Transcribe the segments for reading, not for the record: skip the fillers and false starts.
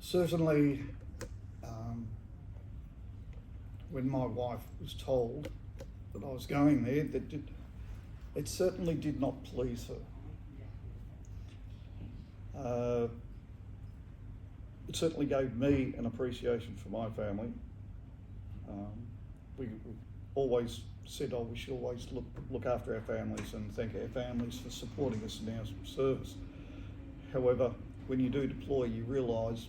Certainly, when my wife was told that I was going there, it certainly did not please her. It certainly gave me an appreciation for my family. We always said, we should always look after our families and thank our families for supporting us in our service. However, when you do deploy, you realise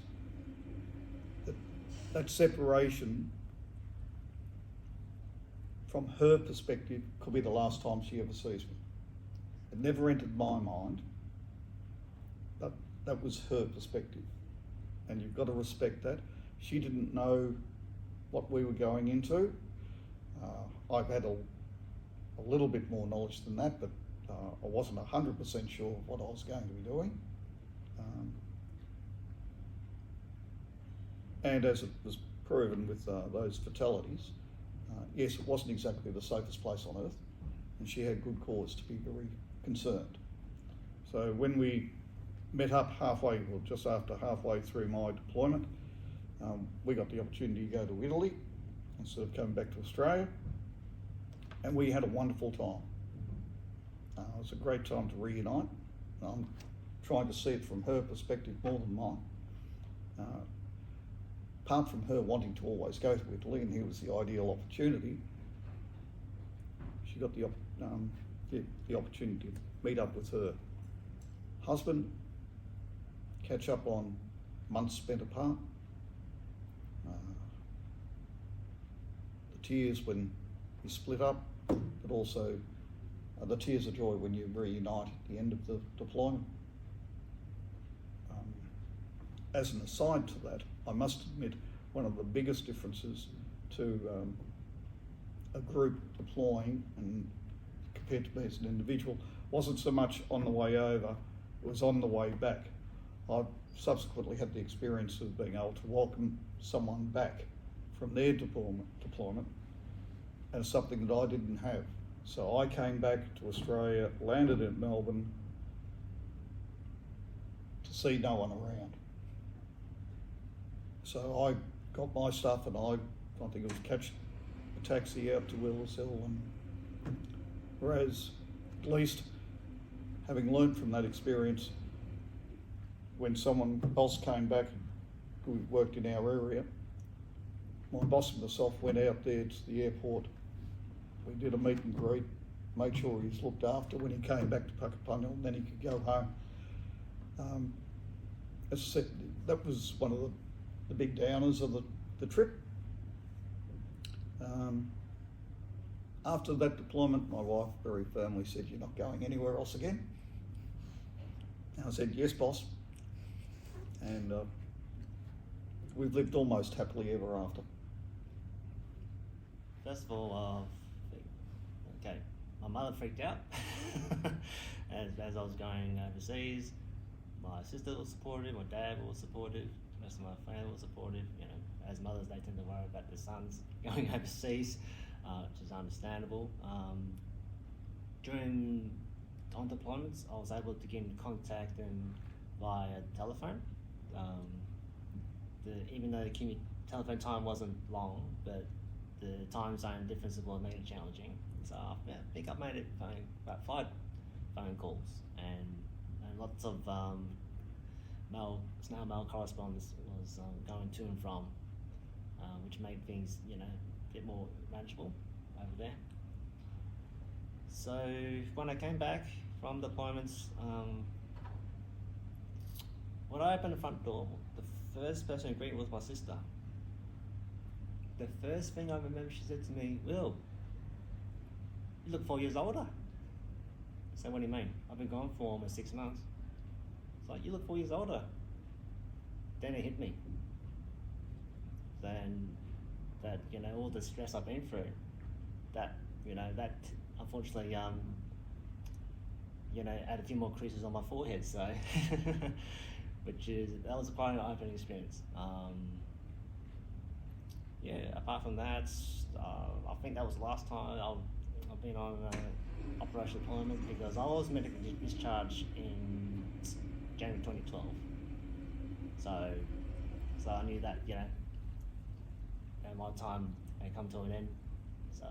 that separation, from her perspective, could be the last time she ever sees me. It never entered my mind, but that was her perspective. And you've got to respect that. She didn't know what we were going into. I've had a little bit more knowledge than that, but I wasn't 100% sure of what I was going to be doing. And as it was proven with those fatalities, yes, it wasn't exactly the safest place on earth, and she had good cause to be very concerned. So when we met up halfway, well, just after halfway through my deployment, we got the opportunity to go to Italy instead of coming back to Australia, and we had a wonderful time. It was a great time to reunite. I'm trying to see it from her perspective more than mine. Apart from her wanting to always go to Italy, and here was the ideal opportunity, she got the opportunity to meet up with her husband, catch up on months spent apart, the tears when you split up, but also the tears of joy when you reunite at the end of the deployment. As an aside to that, I must admit one of the biggest differences to a group deploying and compared to me as an individual wasn't so much on the way over, it was on the way back. I've subsequently had the experience of being able to welcome someone back from their deployment as something that I didn't have. So I came back to Australia, landed in Melbourne to see no one around. So I got my stuff and I think it was catch a taxi out to RSL, and whereas at least having learnt from that experience, when someone else came back who worked in our area, my boss and myself went out there to the airport. We did a meet and greet, made sure he was looked after when he came back to Puckapunyal, and then he could go home. As I said, that was one of the big downers of the trip. After that deployment, my wife very firmly said, "You're not going anywhere else again?" And I said, "Yes, boss." And we've lived almost happily ever after. First of all, okay, my mother freaked out as I was going overseas. My sister was supportive, my dad was supportive, the rest of my family was supportive. You know, as mothers, they tend to worry about their sons going overseas, which is understandable. During on deployments, I was able to get in contact and via telephone. Even though the telephone time wasn't long, but the time zone differences were made it challenging. So I think I made it about 5 phone calls and lots of snail mail correspondence was going to and from, which made things, a bit more manageable over there. So when I came back from deployments, when I opened the front door, the first person who greeted was my sister. The first thing I remember she said to me, "Will, you look 4 years older." So what do you mean? I've been gone for almost 6 months. It's like, you look 4 years older. Then it hit me. Then that, all the stress I've been through, that unfortunately, added a few more creases on my forehead, so, that was quite an eye-opening experience. Apart from that, I think that was the last time I've been on operational deployment, because I was medically discharged in January 2012. So So I knew that, you know, my time had come to an end. So,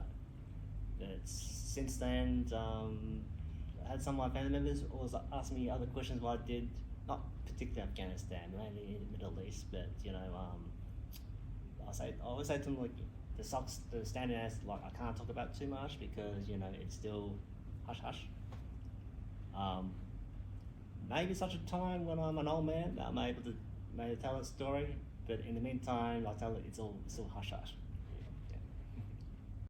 but since then, I had some of my family members always ask me other questions what I did, not particularly Afghanistan, mainly in the Middle East, but, you know, I always say to them, like, the standard answer, like, I can't talk about too much because, you know, it's still hush hush. Maybe such a time when I'm an old man that I'm able to maybe tell a story, but in the meantime, I'll tell it it's all still hush hush.